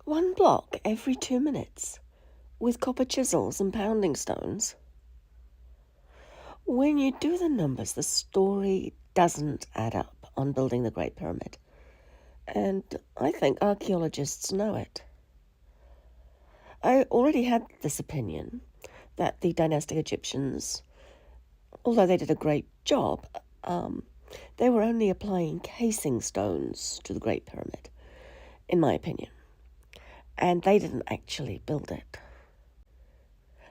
1 block every 2 minutes, with copper chisels and pounding stones. When you do the numbers, the story doesn't add up on building the Great Pyramid. And I think archaeologists know it. I already had this opinion that the dynastic Egyptians, although they did a great job, they were only applying casing stones to the Great Pyramid, in my opinion. And they didn't actually build it.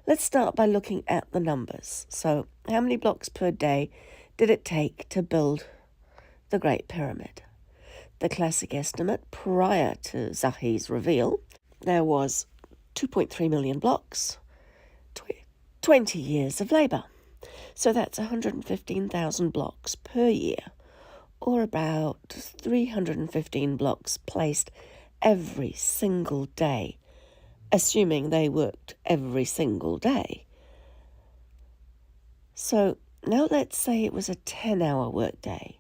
Let's start by looking at the numbers. So, how many blocks per day did it take to build the Great Pyramid? The classic estimate prior to Zahi's reveal, there was 2.3 million blocks, 20 years of labour. So that's 115,000 blocks per year, or about 315 blocks placed every single day, assuming they worked every single day. So now let's say it was a 10-hour workday.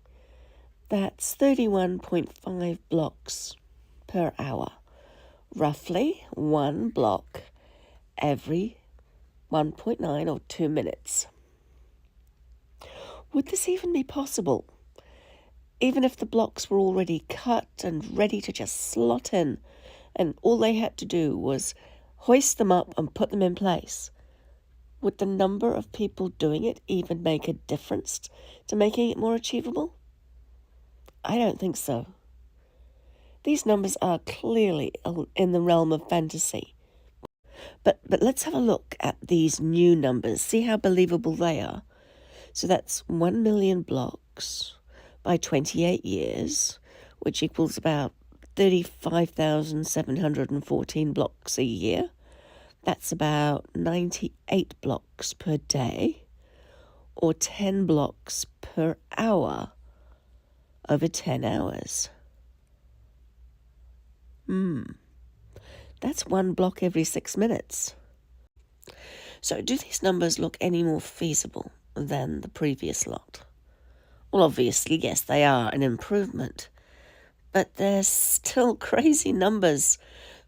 That's 31.5 blocks per hour, roughly 1 block every 1.9 or 2 minutes. Would this even be possible? Even if the blocks were already cut and ready to just slot in, and all they had to do was hoist them up and put them in place, would the number of people doing it even make a difference to making it more achievable? I don't think so. These numbers are clearly in the realm of fantasy. But let's have a look at these new numbers, see how believable they are. So that's 1 million blocks by 28 years, which equals about 35,714 blocks a year. That's about 98 blocks per day, or 10 blocks per hour over 10 hours. That's 1 block every 6 minutes. So do these numbers look any more feasible than the previous lot? Well, obviously, yes, they are an improvement, but they're still crazy numbers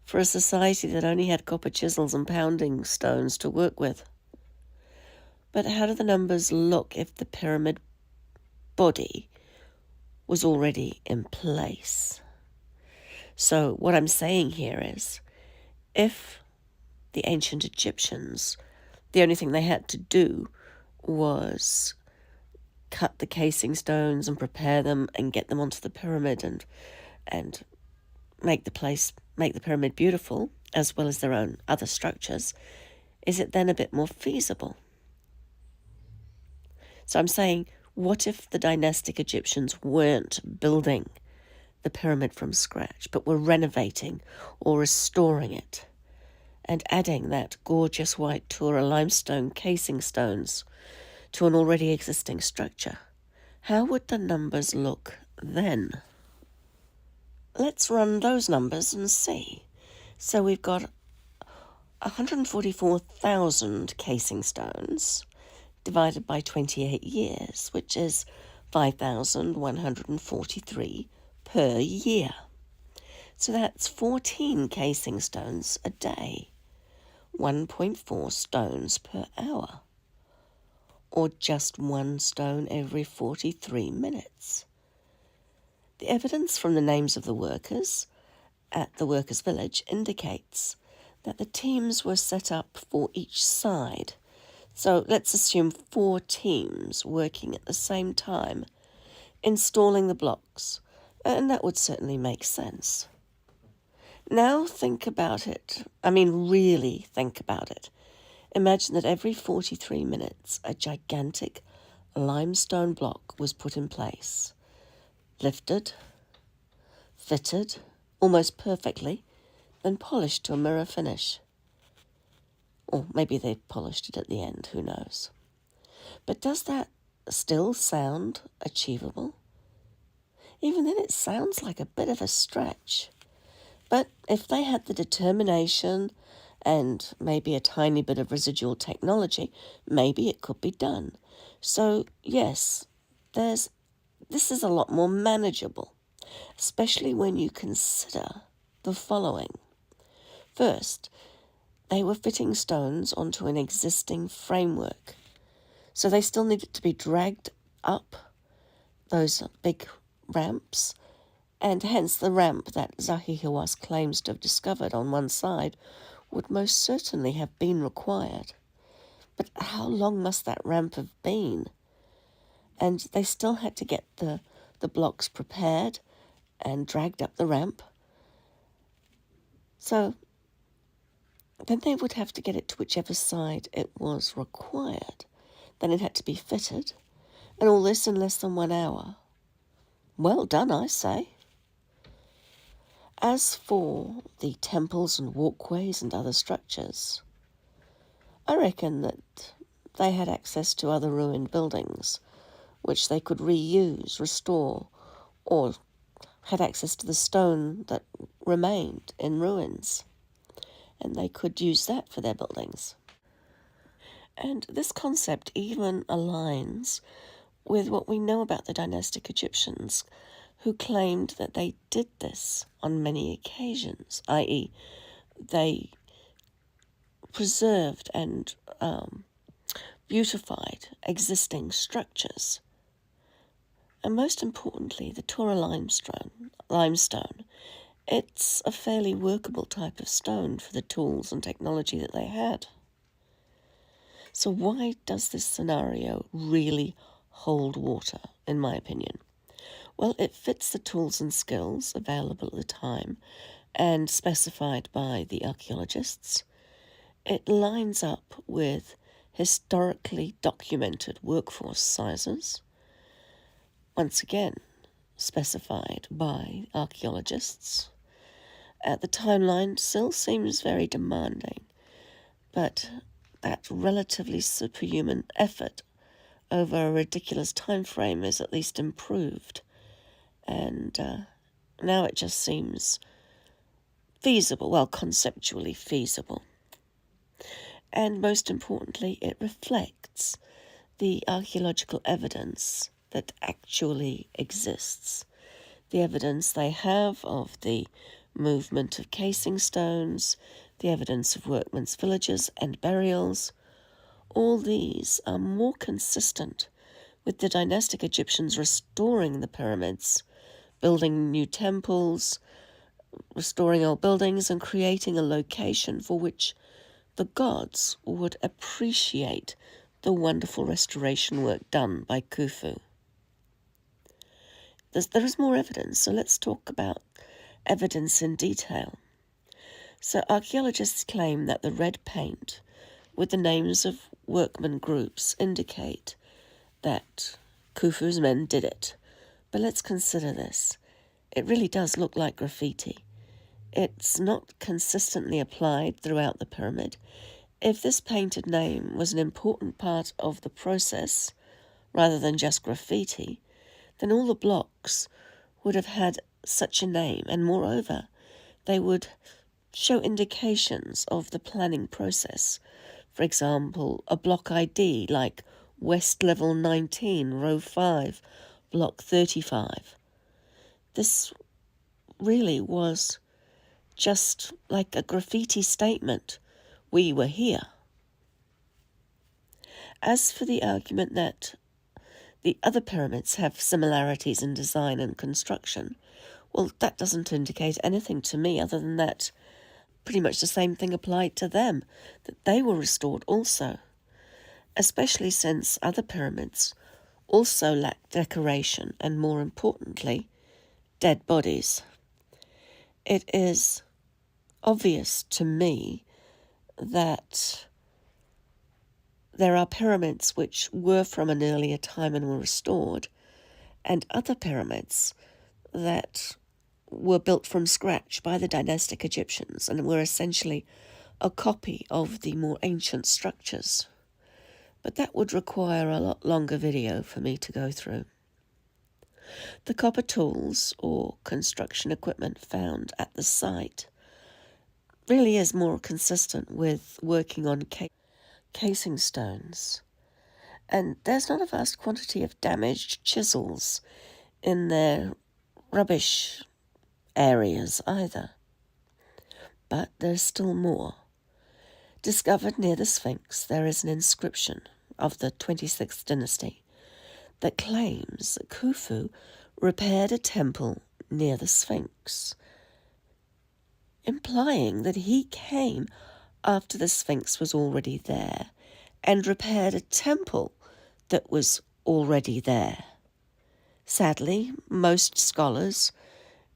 for a society that only had copper chisels and pounding stones to work with. But how do the numbers look if the pyramid body was already in place? So what I'm saying here is, if the ancient Egyptians, the only thing they had to do was cut the casing stones and prepare them and get them onto the pyramid and make the pyramid beautiful, as well as their own other structures, is it then a bit more feasible? So I'm saying, what if the dynastic Egyptians weren't building the pyramid from scratch, but were renovating or restoring it and adding that gorgeous white Tura limestone casing stones to an already existing structure? How would the numbers look then? Let's run those numbers and see. So we've got 144,000 casing stones divided by 28 years, which is 5,143 per year. So that's 14 casing stones a day, 1.4 stones per hour, or just 1 stone every 43 minutes. The evidence from the names of the workers at the workers' village indicates that the teams were set up for each side. So let's assume 4 teams working at the same time, installing the blocks, and that would certainly make sense. Now think about it. Really think about it. Imagine that every 43 minutes a gigantic limestone block was put in place, lifted, fitted almost perfectly, then polished to a mirror finish. Or maybe they polished it at the end, who knows. But does that still sound achievable? Even then it sounds like a bit of a stretch. But if they had the determination and maybe a tiny bit of residual technology, maybe it could be done. So yes, this is a lot more manageable, especially when you consider the following. First, they were fitting stones onto an existing framework, so they still needed to be dragged up those big ramps, and hence the ramp that Zahi Hawass claims to have discovered on one side would most certainly have been required. But how long must that ramp have been? And they still had to get the blocks prepared and dragged up the ramp. So then they would have to get it to whichever side it was required. Then it had to be fitted, and all this in less than 1 hour. Well done, I say. As for the temples and walkways and other structures, I reckon that they had access to other ruined buildings, which they could reuse, restore, or had access to the stone that remained in ruins, and they could use that for their buildings. And this concept even aligns with what we know about the dynastic Egyptians, who claimed that they did this on many occasions, i.e. they preserved and beautified existing structures. And most importantly, the Torah limestone. It's a fairly workable type of stone for the tools and technology that they had. So why does this scenario really hold water, in my opinion? Well, it fits the tools and skills available at the time and specified by the archaeologists. It lines up with historically documented workforce sizes, once again specified by archaeologists. The timeline still seems very demanding, but that relatively superhuman effort over a ridiculous time frame is at least improved, and now it just seems feasible, well, conceptually feasible. And most importantly, it reflects the archaeological evidence that actually exists. The evidence they have of the movement of casing stones, the evidence of workmen's villages and burials. All these are more consistent with the dynastic Egyptians restoring the pyramids, building new temples, restoring old buildings, and creating a location for which the gods would appreciate the wonderful restoration work done by Khufu. There is more evidence, so let's talk about evidence in detail. So archaeologists claim that the red paint with the names of workmen groups indicate that Khufu's men did it. But let's consider this. It really does look like graffiti. It's not consistently applied throughout the pyramid. If this painted name was an important part of the process, rather than just graffiti, then all the blocks would have had such a name, and moreover, they would show indications of the planning process. For example, a block ID like West Level 19, Row 5, Block 35. This really was just like a graffiti statement. We were here. As for the argument that the other pyramids have similarities in design and construction, well, that doesn't indicate anything to me other than that pretty much the same thing applied to them, that they were restored also, especially since other pyramids also lack decoration and, more importantly, dead bodies. It is obvious to me that there are pyramids which were from an earlier time and were restored, and other pyramids that were built from scratch by the dynastic Egyptians and were essentially a copy of the more ancient structures. But that would require a lot longer video for me to go through. The copper tools or construction equipment found at the site really is more consistent with working on casing stones. And there's not a vast quantity of damaged chisels in their rubbish areas either. But there's still more. Discovered near the Sphinx, there is an inscription of the 26th dynasty that claims that Khufu repaired a temple near the Sphinx, implying that he came after the Sphinx was already there and repaired a temple that was already there. Sadly, most scholars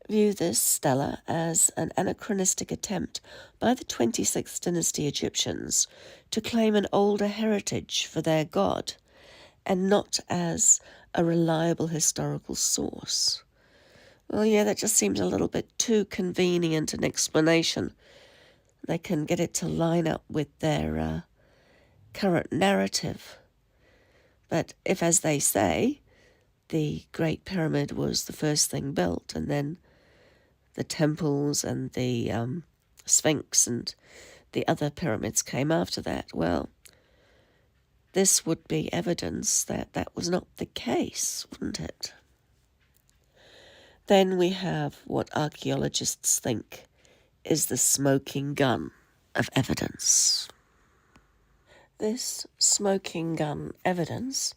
view this stela as an anachronistic attempt by the 26th dynasty Egyptians to claim an older heritage for their god, and not as a reliable historical source. Well, yeah, that just seems a little bit too convenient an explanation. They can get it to line up with their current narrative. But if, as they say, the Great Pyramid was the first thing built, and then the temples and the Sphinx and the other pyramids came after that, well, this would be evidence that that was not the case, wouldn't it? Then we have what archaeologists think is the smoking gun of evidence. This smoking gun evidence,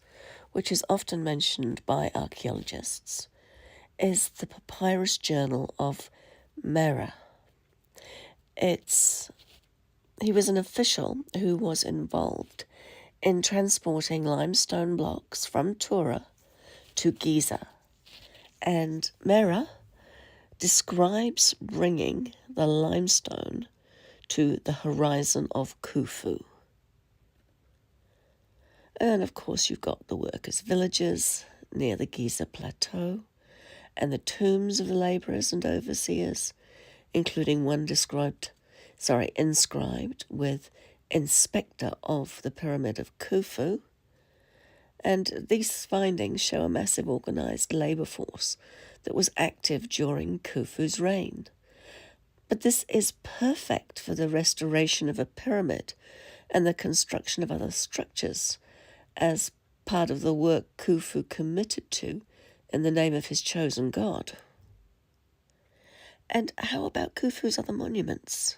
which is often mentioned by archaeologists, is the papyrus journal of Mera. He was an official who was involved in transporting limestone blocks from Tura to Giza. And Mera describes bringing the limestone to the horizon of Khufu. And of course you've got the workers' villages near the Giza plateau, and the tombs of the labourers and overseers, including one inscribed with Inspector of the Pyramid of Khufu. And these findings show a massive organised labour force that was active during Khufu's reign. But this is perfect for the restoration of a pyramid and the construction of other structures as part of the work Khufu committed to in the name of his chosen god. And how about Khufu's other monuments?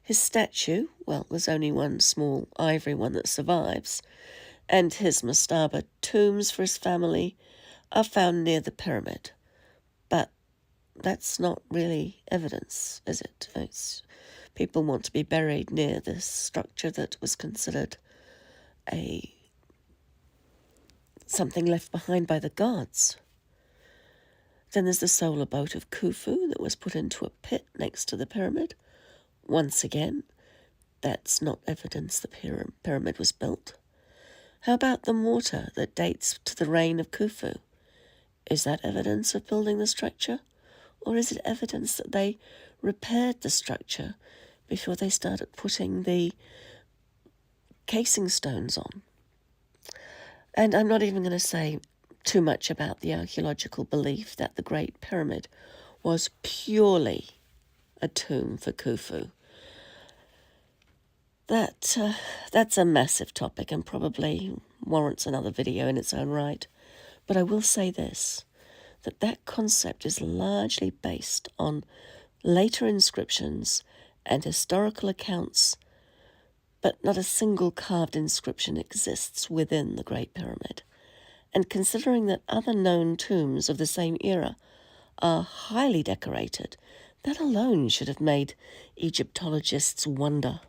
His statue, well, there's only one small ivory one that survives, and his mastaba tombs for his family are found near the pyramid. But that's not really evidence, is it? People want to be buried near this structure that was considered something left behind by the gods. Then there's the solar boat of Khufu that was put into a pit next to the pyramid. Once again, that's not evidence the pyramid was built. How about the mortar that dates to the reign of Khufu? Is that evidence of building the structure? Or is it evidence that they repaired the structure before they started putting the casing stones on? And I'm not even going to say too much about the archaeological belief that the Great Pyramid was purely a tomb for Khufu. That's a massive topic and probably warrants another video in its own right. But I will say this, that concept is largely based on later inscriptions and historical accounts, but not a single carved inscription exists within the Great Pyramid. And considering that other known tombs of the same era are highly decorated, that alone should have made Egyptologists wonder.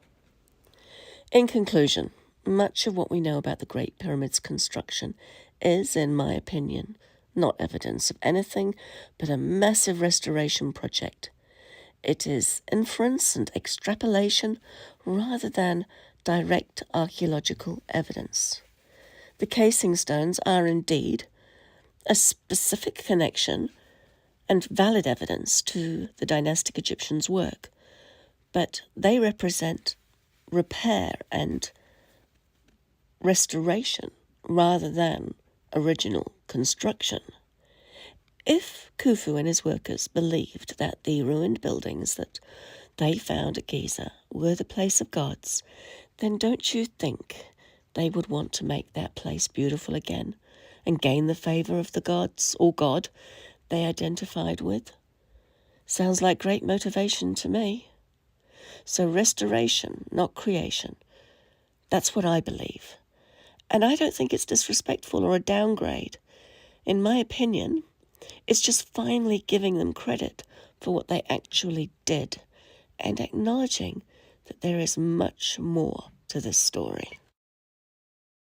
In conclusion, much of what we know about the Great Pyramid's construction is, in my opinion, not evidence of anything but a massive restoration project. It is inference and extrapolation rather than direct archaeological evidence. The casing stones are indeed a specific connection and valid evidence to the dynastic Egyptians' work, but they represent repair and restoration rather than original construction. If Khufu and his workers believed that the ruined buildings that they found at Giza were the place of gods, then don't you think they would want to make that place beautiful again and gain the favour of the gods or God they identified with? Sounds like great motivation to me. So restoration, not creation. That's what I believe. And I don't think it's disrespectful or a downgrade. In my opinion, it's just finally giving them credit for what they actually did and acknowledging that there is much more to this story.